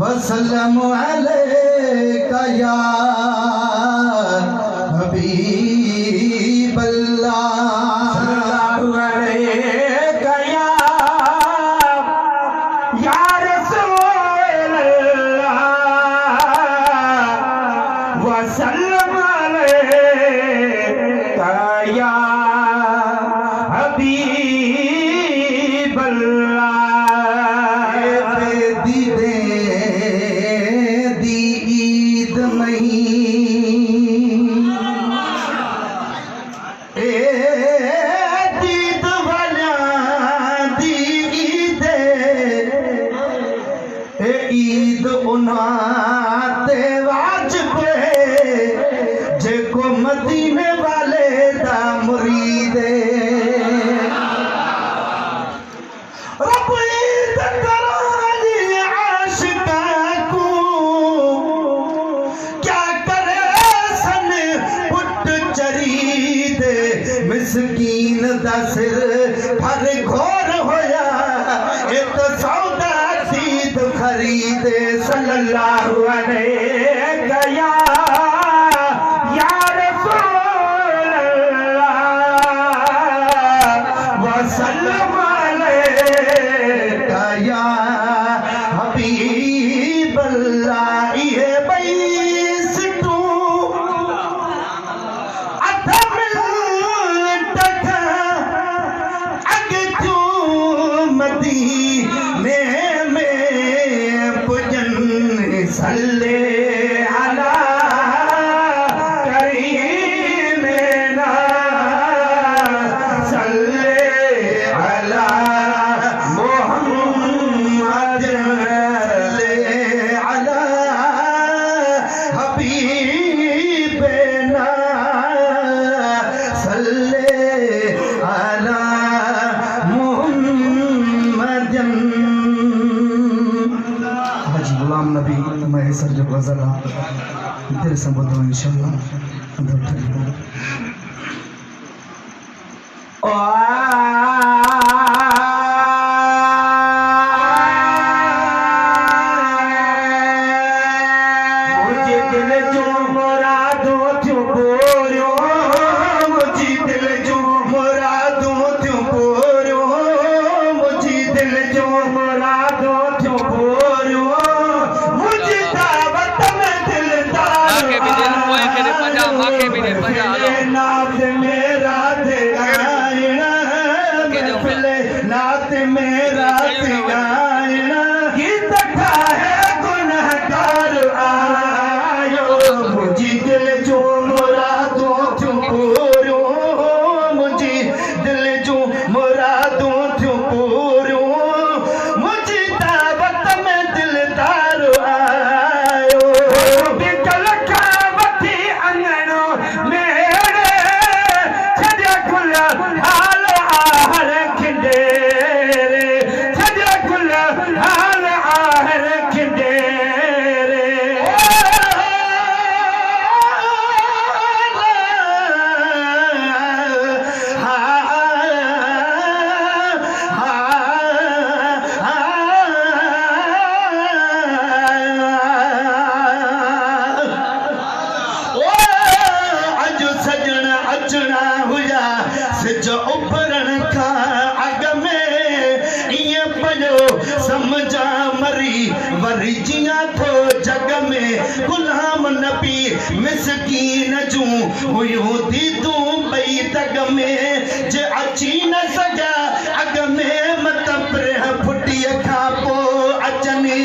वसल्लम अलैका या हबीबल्लाह सल्लल्लाहु अलैका या रसूलल्लाह वसल्लम अलैका या हबीबल्लाह ईद उन्हाते वाजिब जेको मदीने वाले दा मुरीद रब ईद करानी आशिका को क्या करे सन पुट चरीद मिस्कीन दा सिर हर घोर होया ए तो सौदा खरीद सल्लल्लाहु अलैका या रसूलल्लाह वसल्लम अलैका या हबीबल्लाह ये बैस तू अधमिल टका अग तू मदीने सल्ले अला करीमेना सल्ले अला मुहम्मद सल्ले अला हबीबना सल्ले अला मुहम्मद हाजी गुलाम नबी महेसर जो गजल दिल से बोलो इंशाल्लाह मुझे दिल जो मुरादों क्यों बोलो मुझे दिल जो मुरादों क्यों बोलो मुझे दिल जो मुरादों क्यों बोलो नात मेरा नात मेरा की तका है गुनहगार आयो मुझे दिल जो मुरादों क्यों पूरो मुझे दिल जो मुरादों क्यों पूरो मुझे दावत में दिलदार आयो बिकल खावती अंगनो मेरे छड़े गुल हाल आहर खिंडेरे छड़े गुल हाल आहर खिंडेरे अचना हुआ सिज उभरण का अग में ये पयो समझा मरी वरी जिया थो जग में गुलाम नबी मिसकीन जू हुयूं थी तू पई तग में जे अची न सजा अग में मत प्रेह फुटी खा पो अचने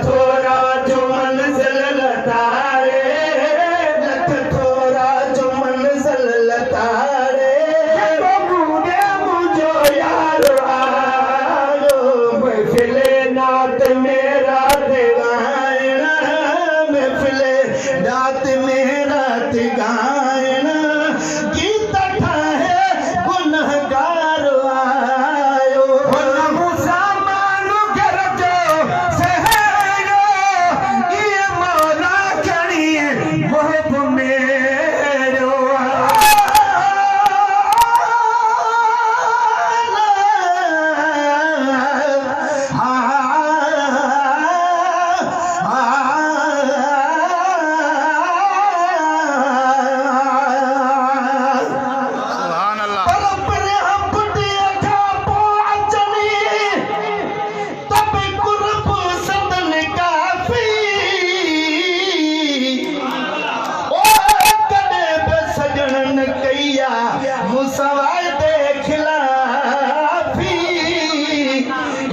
थोड़ा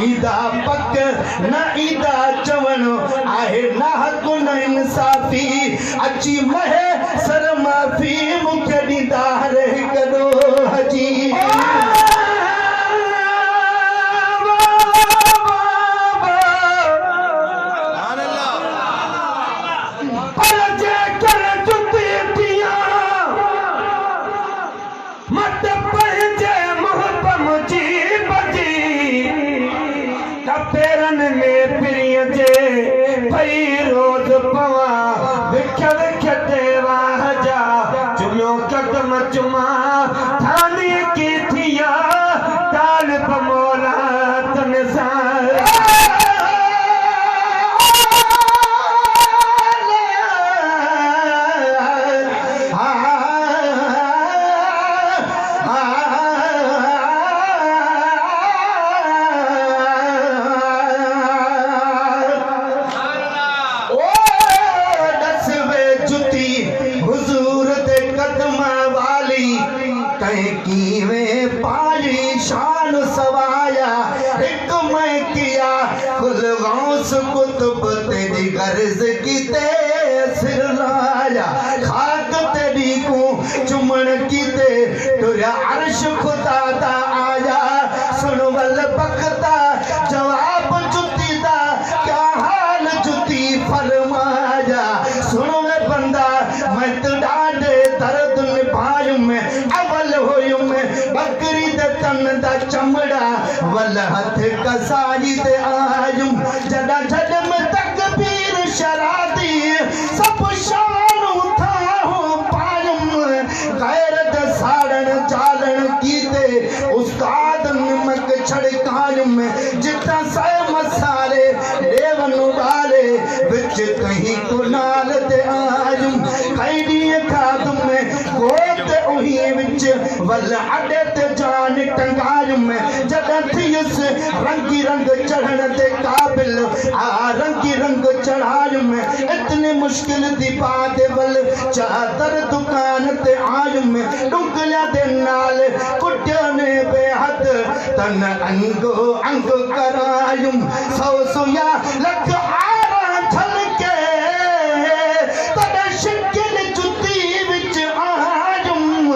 ईदा पक न ईदा चवण आहे ना हक न इंसाफी अची महे सर माफी मूंखे ॾींदा रे करो हजी चुमा थाने की थिया काल पमोला तनसा कुतुब तेरी गर्ज की ते सिर लाया खाक तेरी को चुमन की ते तुरा अर्श खुदा दा आया सुन वल बखता जवाब जुती दा क्या हाल जुती फरमाया सुन वे बंदा मैं तो डाडे दर्द निभाय में अवल होय में बकरी दे तन दा चमड़ा वल हथ कसाई दे आयुम जदा जद में तकबीर शरादी सब शान उठा हो पायुम गैरत साड़न चालन कीते उस्ताद नमक छड़कायुम जिता से मसाले देवन वाले विच कहीं कुनाल ते आयुम खैडी खादम में गोत उही विच वल अडे ते जान टंगायुम जदा थियस रंगी रंग चढ़न ते काबिल आ रंगी रंग चढ़ायुम में इतने मुश्किल दी बात वल चादर दुकान ते आयुम में डुंगलिया दे नाल कुटियाने बेहद तन अंगो अंग करायुम सौ सुया लख आरा झलके तद शिकिल जुती विच आयुम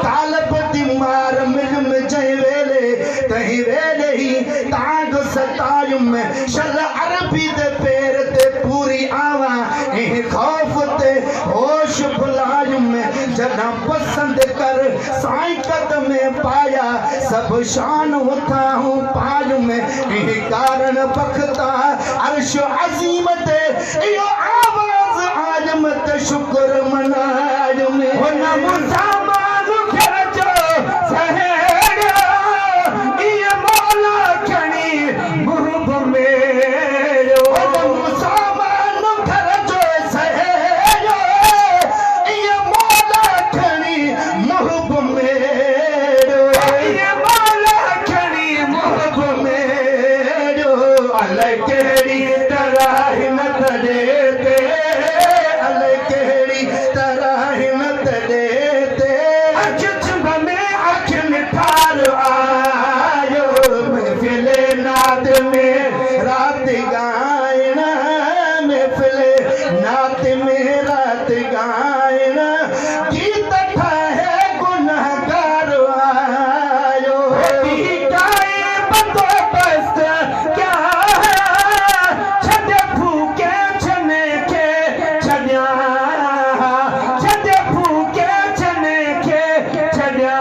तालब दी मार मिल में जय वेले तही वेले ही ताग सतायुम में शल अरबी दे पैर ते पूरी आवा ए खौफ ते होश भुलायुम में जदा पसंद कर साईं कदम में पाया सब शान उठा हूँ पायुम में ए कारण बखता अर्श अजीम ते यो आवाज आजम ते शुक्र मनायुम में हो न मुसामान फिर जो सहेड़ा ये मौला खणी मुहब मेरो हो न मुसामान फिर जो सहेड़ा ये मौला खणी मुहब मेरो ये मौला खणी मुहब मेरो अल्लाह केड़ी तरह हिम्मत देते अल्लाह केड़ी तरह हिम्मत देते अखिच में अख निठार आयो महफिल नाद में रात गायना महफिल नाद में रात गायना गीत है गुनहगार आयो गाए बंदोबस्त क्या है छदे फूके छने के छड्या छदे फूके छने के छड्या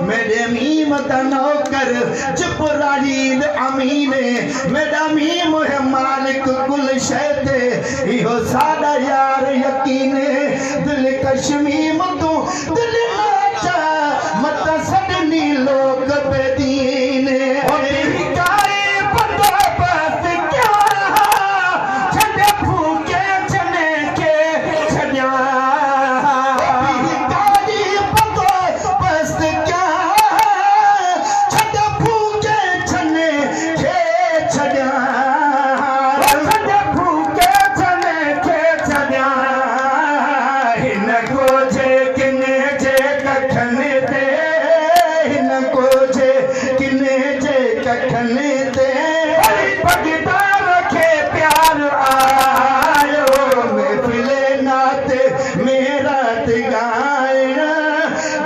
मेरे मीम दा नौकर जिब्राइल अमीन मेरा मीम है मालिक कुल शै ते इहो साडा यार यकीन दिल कश्मीम तू दिल नाचा मत सदनी लोग बेदीन गाए कखने ते भगता रखे प्यार आयो महफिले नाते मेरा गायना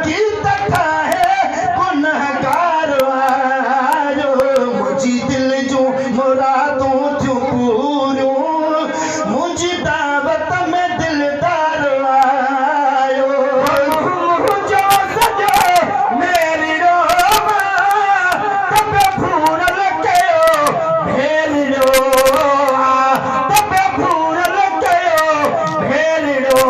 की तथा है गुनहगार आयो मुझी दिल जो मुरादों थी पूरो मुझी दावत में दिलदार आयो जो सजो मेरी रोमा तब भूल कयो भेलियो तब भूल कयो भेलियो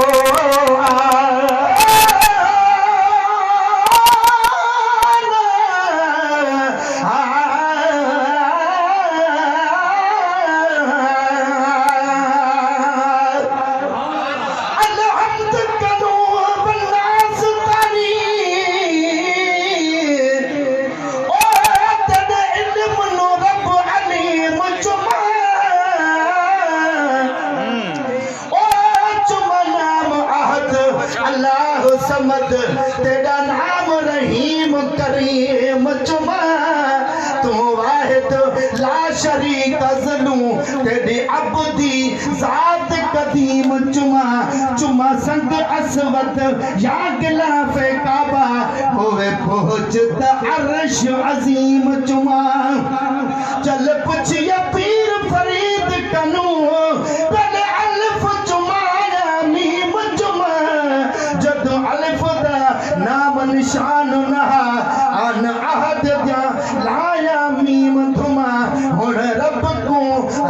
अल्लाह समद तेरा नाम रहीम करीम चुमा तू वाहिद ला शरीक ज़लू तेरी अब्दी ज़ात कदीम चुमा चुमा संग असवद या गिलाफ काबा होवे पहुंचत अर्श अजीम चुमा चल पुछिए पीर फरीद कनू पहले अल्फ चुमा या मीम चुमा जदों अलिफ दा नाम निशान नहा अन अहद जा लाया मीम थुमा हुण रब को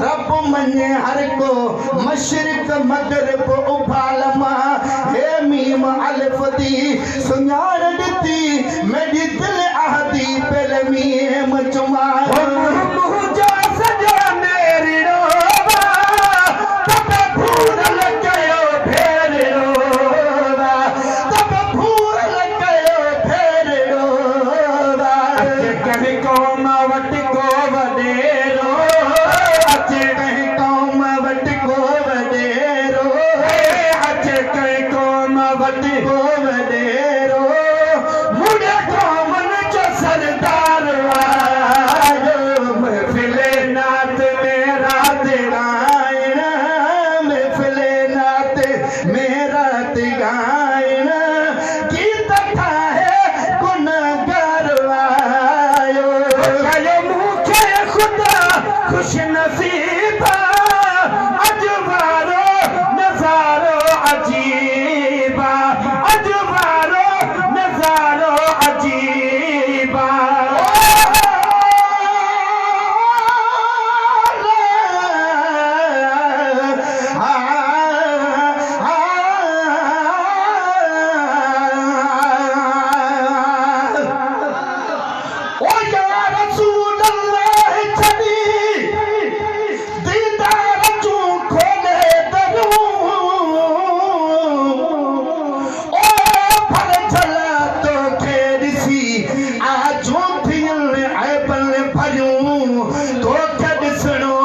रब मने हर को मशरिक मगरिब उफालमा हे मीम अलिफ दी सुञाण ॾिती मेरी दिल अहदी पेल मीम चुमा मुंहिंजो सॼो मेरी रोवा तब भूल कयो भेलियो तब भूल कयो भेलियो अचे कंहिं क़ौम वटि को वॾेरो अचे कंहिं क़ौम वटि को वॾेरो अचे कंहिं क़ौम वटि को वॾेरो मुड़े क़ौमनि जो सरदार आयो महफिले नात मेरा गायना महफिले नात मेरा गायना की तथा है गुनहगार आयो कयो मूंखे खुदा खुश नसीबा अजवारो नज़ारो अजीबा अजवारो नज़ारो अजीबा ओ या रसूल अल्लाह छड़ी दीदार चू खोले दरूं ओ फल चला तो खेड़सी आजो थियल ऐबल भरियूं तो ॾिसणो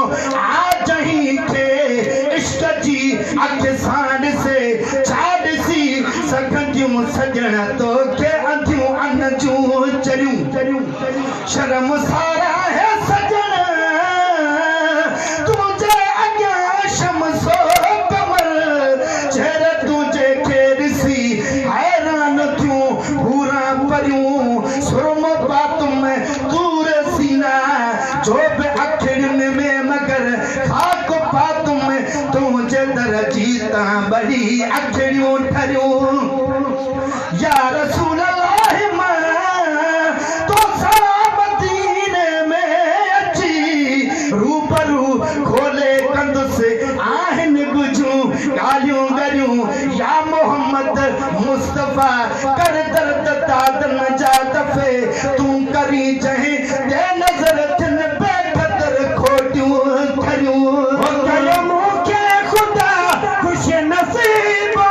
आज ही खे इश्क जी अख सां ॾिसे छा ॾिसी सघंदियूं सजण तो के अंधियूं अन जूं चरियूं शर्म सारा है सजन तुझे अॻियां शमसो कमर चेहर तुझे खे ॾिसी हैरान थियूं हूरा परियूं सुरम बातुम में दूर सीना जो बि अखियुनि में मगर खाक पातुम तुझे दर जी तां बड़ी अखियूं ठरियूं या रसूल अल्लाह मां तो मदीने में अची रूबरू खोले कंदुसि आहिनि गुजूं ॻाल्हियूं ॻरियूं या मोहम्मद मुस्तफ़ा कर दर्द दादन जा दफ़े तूं करी जंहिं ते नज़र थिन बेखतर खोटियूं खरियूं कयो मूंखे खुदा खुश नसीबा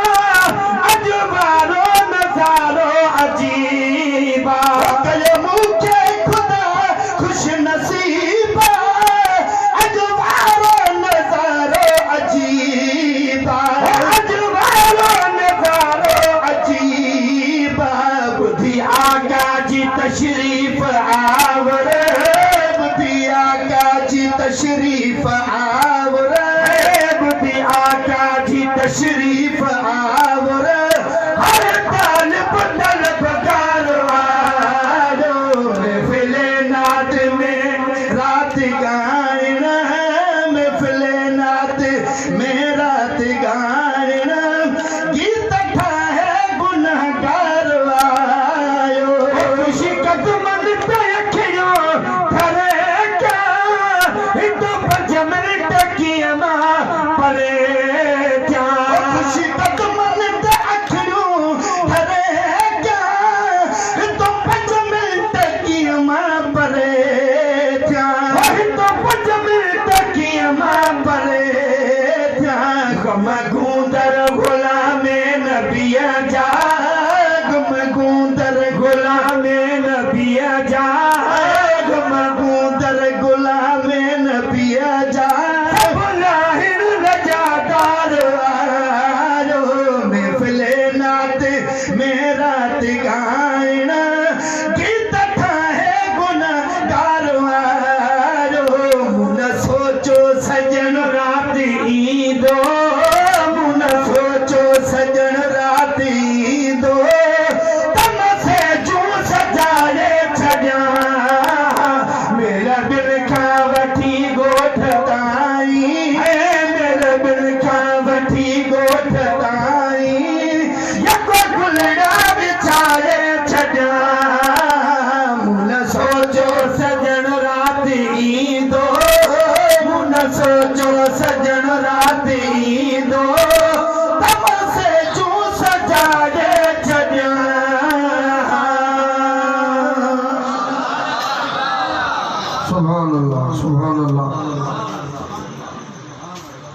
अजवारो नज़ारो अजीबा कयो मूंखे खुदा खुश नसीबा अजवारो नज़ारो अजीबा अजवारो नज़ारो अजीबा बुधी आका जी तशरीफ आवर बिरखा वठी गोठ ताईं, मेरे बिरखा वठी गोठ ताईं, यको गुलड़ा विछाए छॾियां, मूं न सोचो सजण राति ईंदो, मूं न सोचो सजण राति ईंदो, तमसे जूं सजाए छॾियां। सुभान अल्लाह, सुभान अल्लाह।